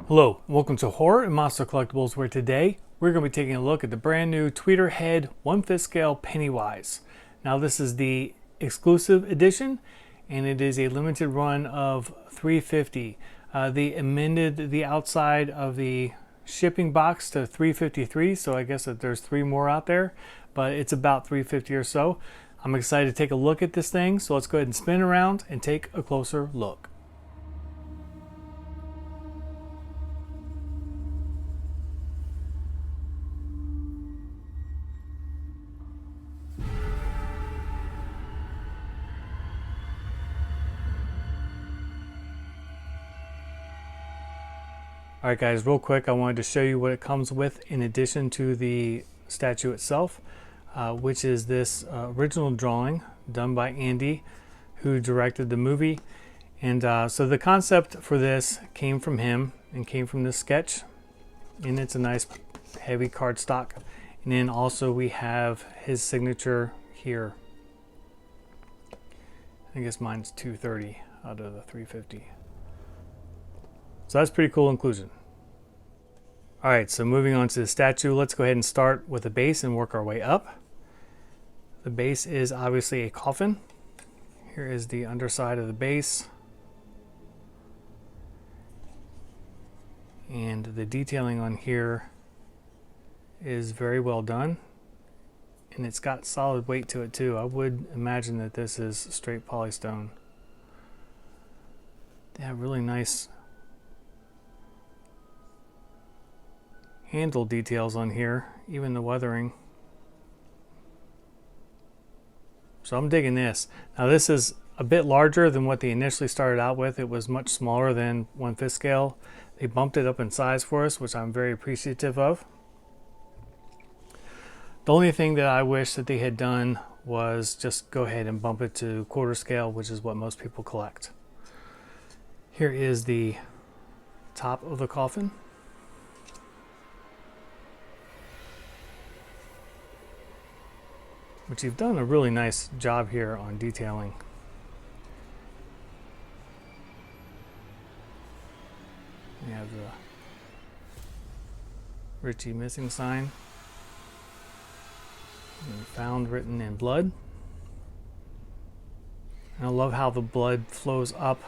Hello, welcome to Horror and Monster Collectibles, where today we're going to be taking a look at the brand new Tweeterhead 1/5 scale Pennywise. Now this is the exclusive edition and it is a limited run of 350. They amended the outside of the shipping box to 353, so I guess that there's 3 more out there, but it's about 350 or so. I'm excited to take a look at this thing, so let's go ahead and spin around and take a closer look. Alright guys, real quick, I wanted to show you what it comes with in addition to the statue itself, which is this original drawing done by Andy, who directed the movie. And so the concept for this came from him and came from this sketch, and it's a nice heavy cardstock. And then also we have his signature here. I guess mine's 230 out of the 350. So that's pretty cool inclusion. Alright, so moving on to the statue, let's go ahead and start with the base and work our way up. The base is obviously a coffin. Here is the underside of the base. And the detailing on here is very well done. And it's got solid weight to it too. I would imagine that this is straight polystone. They have really nice handle details on here, even the weathering. So I'm digging this. Now this is a bit larger than what they initially started out with. It was much smaller than 1/5 scale. They bumped it up in size for us, which I'm very appreciative of. The only thing that I wish that they had done was just go ahead and bump it to 1/4 scale, which is what most people collect. Here is the top of the coffin. Which you've done a really nice job here on detailing. You have the Richie missing sign. And found written in blood. And I love how the blood flows up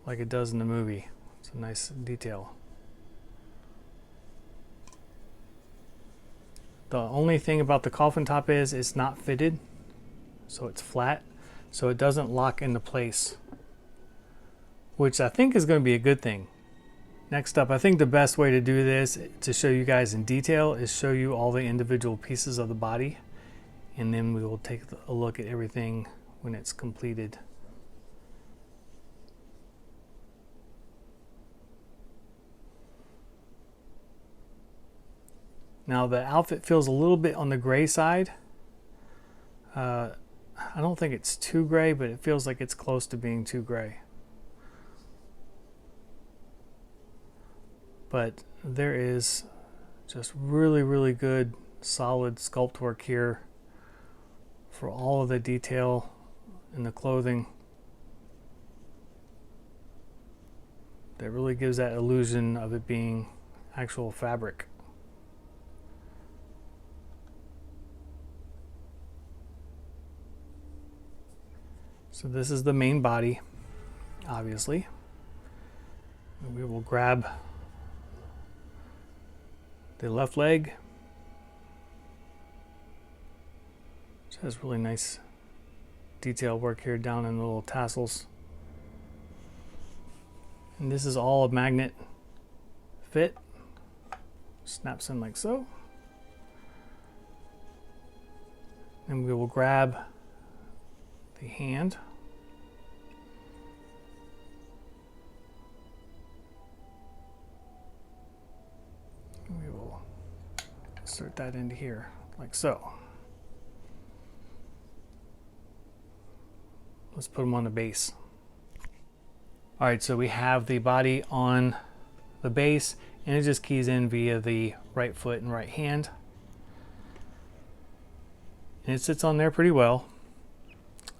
like it does in the movie. It's a nice detail. The only thing about the coffin top is it's not fitted, so it's flat, so it doesn't lock into place, which I think is going to be a good thing. Next up, I think the best way to do this to show you guys in detail is show you all the individual pieces of the body, and then we will take a look at everything when it's completed. Now the outfit feels a little bit on the gray side. I don't think it's too gray, but it feels like it's close to being too gray. But there is just really, really good solid sculpt work here for all of the detail in the clothing. That really gives that illusion of it being actual fabric. So this is the main body, obviously. And we will grab the left leg, which has really nice detail work here down in the little tassels. And this is all a magnet fit. Snaps in like so. And we will grab the hand. We will insert that into here like so. Let's put them on the base. Alright, so we have the body on the base, and it just keys in via the right foot and right hand. And it sits on there pretty well.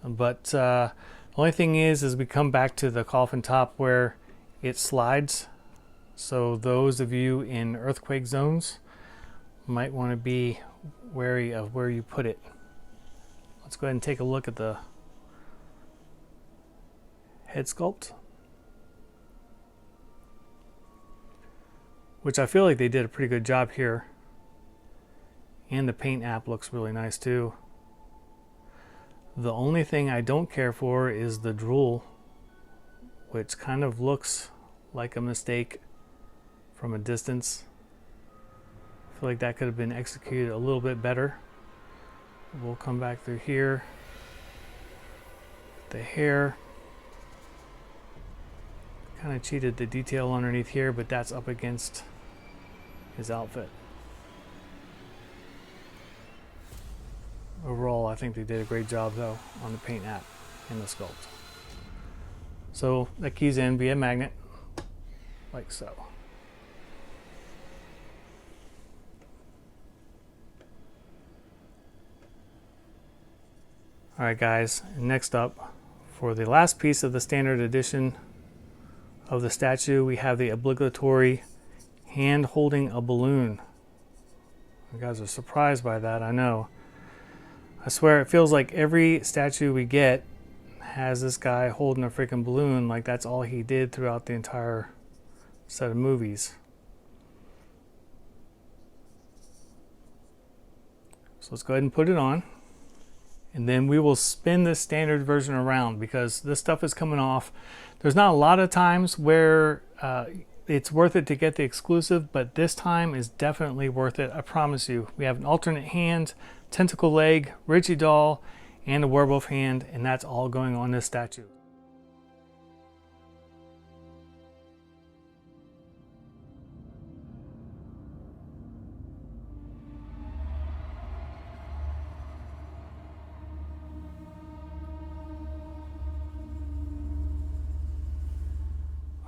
But the only thing is we come back to the coffin top where it slides. So those of you in earthquake zones might want to be wary of where you put it. Let's go ahead and take a look at the head sculpt, which I feel like they did a pretty good job here. And the paint app looks really nice too. The only thing I don't care for is the drool, which kind of looks like a mistake from a distance. I feel like that could have been executed a little bit better. We'll come back through here. The hair. Kind of cheated the detail underneath here, but that's up against his outfit. Overall, I think they did a great job though on the paint app and the sculpt. So that keys in via magnet, like so. Alright guys, next up, for the last piece of the standard edition of the statue, we have the obligatory hand holding a balloon. You guys are surprised by that, I know. I swear it feels like every statue we get has this guy holding a freaking balloon, like that's all he did throughout the entire set of movies. So let's go ahead and put it on. And then we will spin this standard version around because this stuff is coming off. There's not a lot of times where it's worth it to get the exclusive, but this time is definitely worth it. I promise you. We have an alternate hand, tentacle leg, Richie doll, and a werewolf hand, and that's all going on this statue.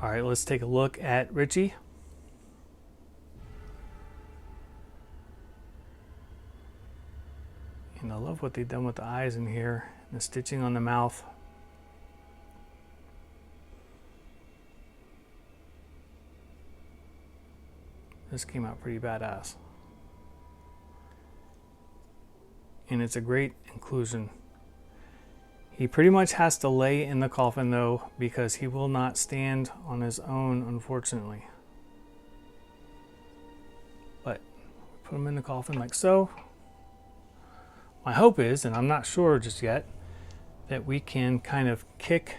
All right, let's take a look at Richie. And I love what they've done with the eyes in here, and the stitching on the mouth. This came out pretty badass. And it's a great inclusion. He pretty much has to lay in the coffin though, because he will not stand on his own, unfortunately. But put him in the coffin like so. My hope is, and I'm not sure just yet, that we can kind of kick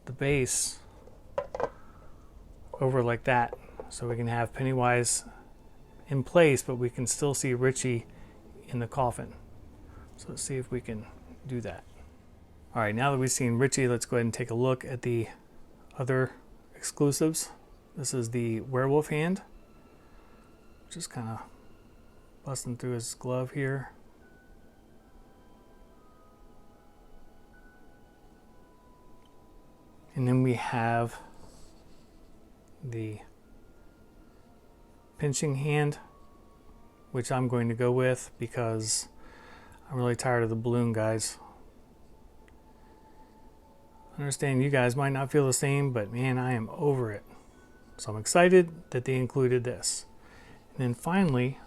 the base over like that, so we can have Pennywise in place, but we can still see Richie in the coffin. So let's see if we can do that. All right, now that we've seen Richie, let's go ahead and take a look at the other exclusives. This is the werewolf hand, just kind of busting through his glove here. And then we have the pinching hand, which I'm going to go with because I'm really tired of the balloon, guys. I understand you guys might not feel the same, but man, I am over it. So I'm excited that they included this. And then finally,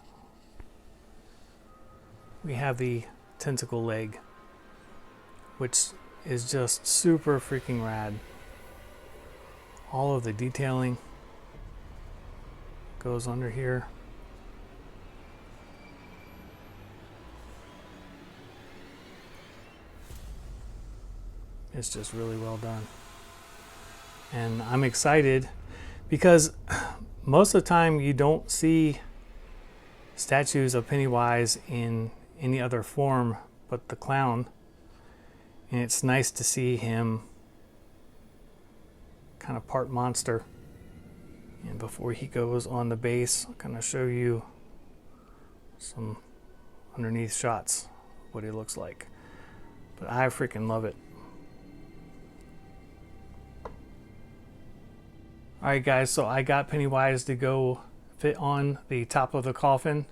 we have the tentacle leg, which is just super freaking rad. All of the detailing goes under here. It's just really well done. And I'm excited because most of the time you don't see statues of Pennywise in any other form but the clown. And it's nice to see him kind of part monster. And before he goes on the base, I'll kind of show you some underneath shots of what he looks like. But I freaking love it. Alright guys, so I got Pennywise to go fit on the top of the coffin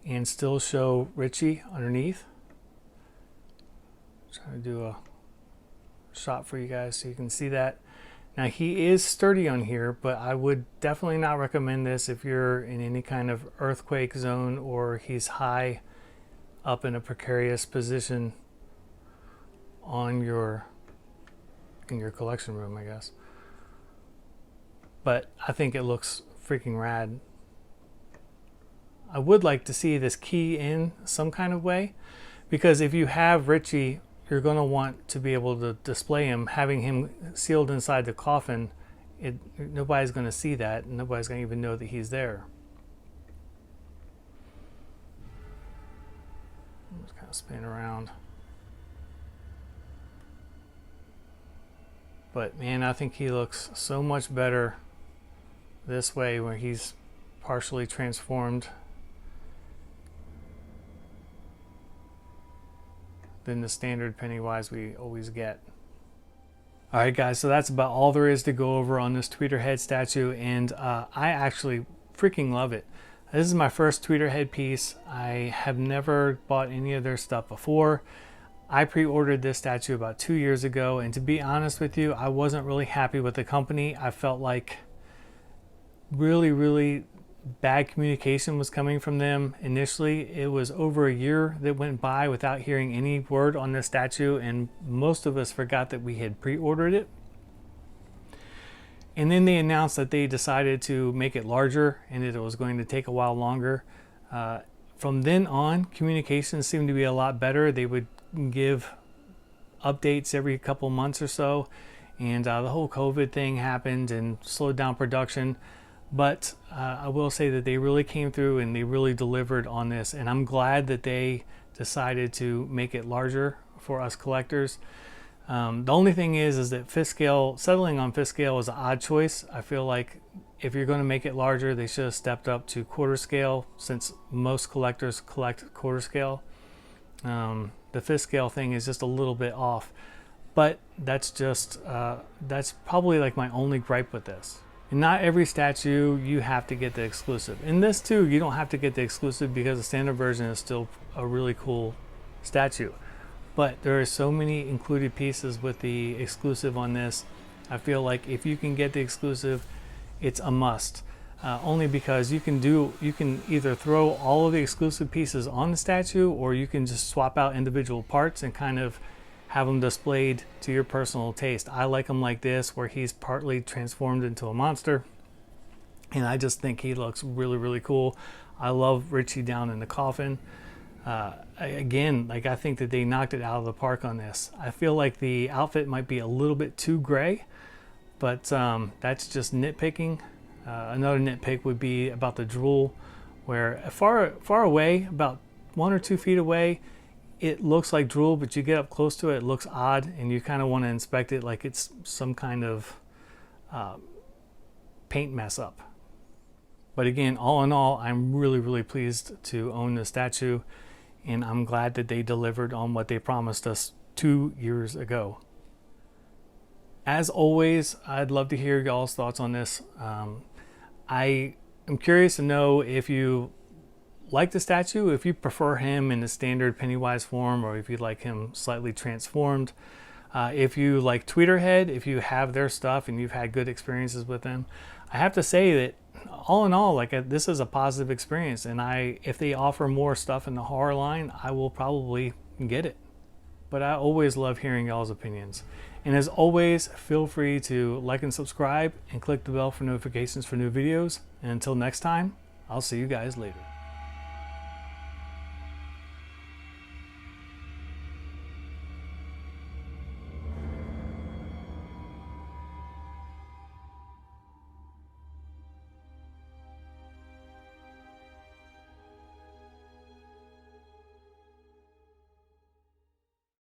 and still show Richie underneath. Trying to do a shot for you guys so you can see that. Now he is sturdy on here, but I would definitely not recommend this if you're in any kind of earthquake zone or he's high up in a precarious position on in your collection room, I guess. But I think it looks freaking rad. I would like to see this key in some kind of way, because if you have Richie, you're going to want to be able to display him. Having him sealed inside the coffin, nobody's going to see that, and nobody's going to even know that he's there. I'm just kind of spinning around. But man, I think he looks so much better this way, where he's partially transformed, than the standard Pennywise we always get. Alright guys, so that's about all there is to go over on this Tweeterhead statue, and I actually freaking love it. This is my first Tweeterhead piece. I have never bought any of their stuff before. I pre-ordered this statue about 2 years ago, and to be honest with you, I wasn't really happy with the company. I felt like really bad communication was coming from them initially. It was over a year that went by without hearing any word on this statue, and most of us forgot that we had pre-ordered it. And then they announced that they decided to make it larger and that it was going to take a while longer. From then on, communications seemed to be a lot better. They would give updates every couple months or so, and the whole COVID thing happened and slowed down production. But I will say that they really came through and they really delivered on this, and I'm glad that they decided to make it larger for us collectors. The only thing is that fifth scale, settling on fifth scale is an odd choice. I feel like if you're going to make it larger, they should have stepped up to quarter scale, since most collectors collect quarter scale. The fifth scale thing is just a little bit off, but that's just that's probably like my only gripe with this. And not every statue you have to get the exclusive. In this too, you don't have to get the exclusive, because the standard version is still a really cool statue. But there are so many included pieces with the exclusive on this. I feel like if you can get the exclusive, it's a must. Only because you can either throw all of the exclusive pieces on the statue, or you can just swap out individual parts and kind of have them displayed to your personal taste. I like them like this, where he's partly transformed into a monster, and I just think he looks really cool. I love Richie down in the coffin. Again, like, I think that they knocked it out of the park on this. I feel like the outfit might be a little bit too gray, but that's just nitpicking. Another nitpick would be about the drool, where far away, about 1 or 2 feet away, it looks like drool, but you get up close to it, it looks odd, and you kind of want to inspect it like it's some kind of paint mess up. But again, all in all, I'm really pleased to own this statue, and I'm glad that they delivered on what they promised us 2 years ago. As always, I'd love to hear y'all's thoughts on this. I am curious to know if you like the statue, if you prefer him in the standard Pennywise form, or if you like him slightly transformed. If you like Tweeterhead, if you have their stuff and you've had good experiences with them, I have to say that all in all, like, this is a positive experience, and if they offer more stuff in the horror line, I will probably get it. But I always love hearing y'all's opinions. And as always, feel free to like and subscribe and click the bell for notifications for new videos. And until next time, I'll see you guys later.